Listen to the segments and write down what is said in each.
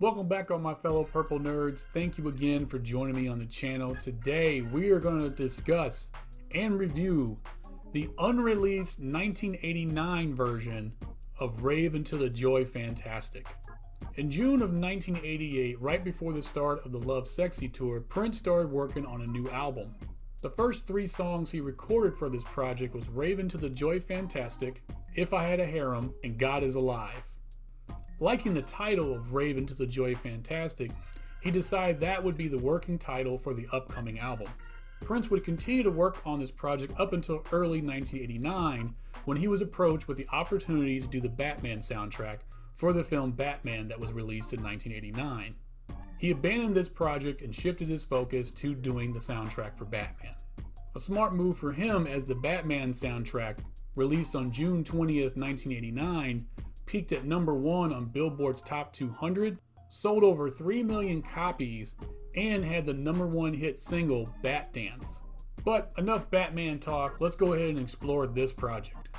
Welcome back, all my fellow purple nerds. Thank you again for joining me on the channel. Today we are going to discuss and review the unreleased 1989 version of Rave Into the Joy Fantastic. In June of 1988, right before the start of the Love Sexy tour, Prince started working on a new album. The first 3 songs he recorded for this project was Rave Into the Joy Fantastic, If I Had a Harem, and God Is Alive. Liking the title of Rave Into the Joy Fantastic, he decided that would be the working title for the upcoming album. Prince would continue to work on this project up until early 1989, when he was approached with the opportunity to do the Batman soundtrack for the film Batman that was released in 1989. He abandoned this project and shifted his focus to doing the soundtrack for Batman. A smart move for him, as the Batman soundtrack, released on June 20th, 1989, peaked at number 1 on Billboard's Top 200, sold over 3 million copies, and had the number 1 hit single, Bat Dance. But enough Batman talk, let's go ahead and explore this project.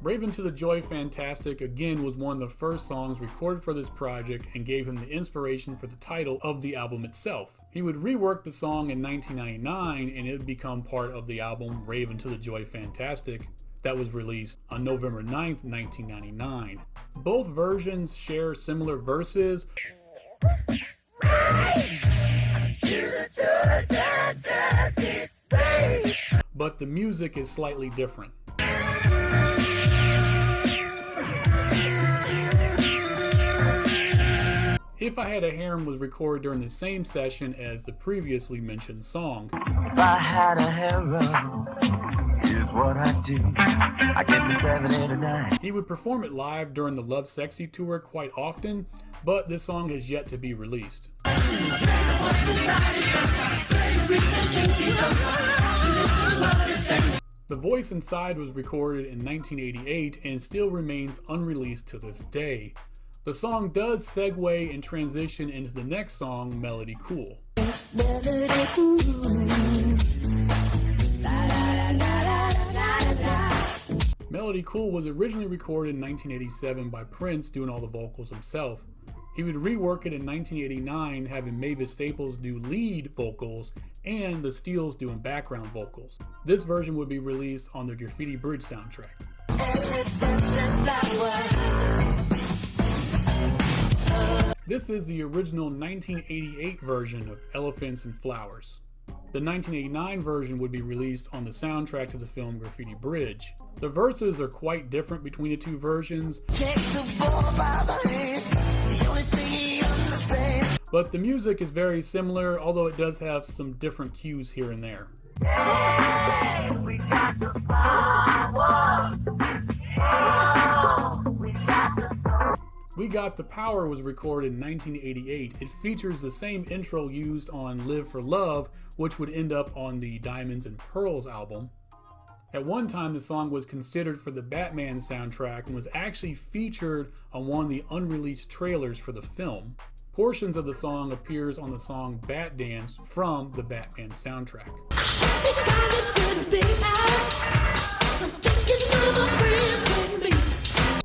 Rave Into the Joy Fantastic again was one of the first songs recorded for this project and gave him the inspiration for the title of the album itself. He would rework the song in 1999 and it would become part of the album Rave Into the Joy Fantastic that was released on November 9th, 1999. Both versions share similar verses, but the music is slightly different. If I Had a Harem was recorded during the same session as the previously mentioned song. If I had a harem, here's what I do. I get the 7, 8, or 9. He would perform it live during the Love Sexy tour quite often, but this song has yet to be released. The voice inside was recorded in 1988 and still remains unreleased to this day. The song does segue and transition into the next song, Melody Cool. Melody Cool was originally recorded in 1987 by Prince doing all the vocals himself. He would rework it in 1989, having Mavis Staples do lead vocals and the Steels doing background vocals. This version would be released on the Graffiti Bridge soundtrack. This is the original 1988 version of Elephants and Flowers. The 1989 version would be released on the soundtrack to the film Graffiti Bridge. The verses are quite different between the two versions, but the music is very similar, although it does have some different cues here and there. Hey, we got the power. Oh, we got the soul. We Got the Power was recorded in 1988. It features the same intro used on Live for Love, which would end up on the Diamonds and Pearls album. At one time, the song was considered for the Batman soundtrack and was actually featured on one of the unreleased trailers for the film. Portions of the song appears on the song Bat Dance from the Batman soundtrack.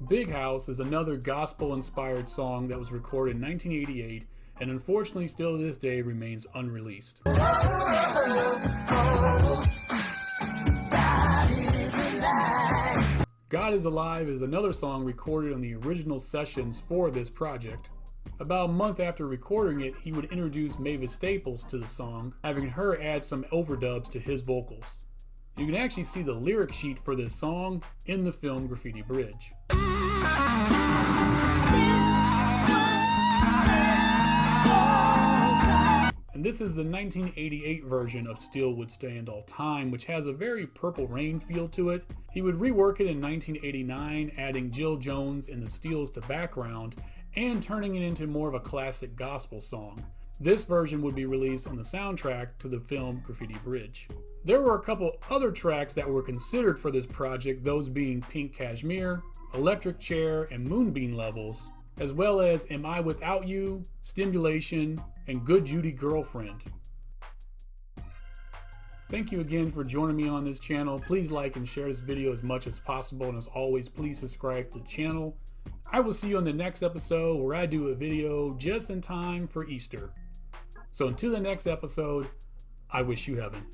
Big House is another gospel-inspired song that was recorded in 1988 and unfortunately still to this day remains unreleased. God Is Alive is another song recorded on the original sessions for this project. About a month after recording it, he would introduce Mavis Staples to the song, having her add some overdubs to his vocals. You can actually see the lyric sheet for this song in the film Graffiti Bridge. And this is the 1988 version of Still Would Stand All Time, which has a very Purple Rain feel to it. He would rework it in 1989, adding Jill Jones and the Steels to background, and turning it into more of a classic gospel song. This version would be released on the soundtrack to the film Graffiti Bridge. There were a couple other tracks that were considered for this project, those being Pink Cashmere, Electric Chair, and Moonbeam Levels, as well as Am I Without You, Stimulation, and Good Judy Girlfriend. Thank you again for joining me on this channel. Please like and share this video as much as possible, and as always, please subscribe to the channel. I will see you on the next episode where I do a video just in time for Easter. So until the next episode, I wish you heaven.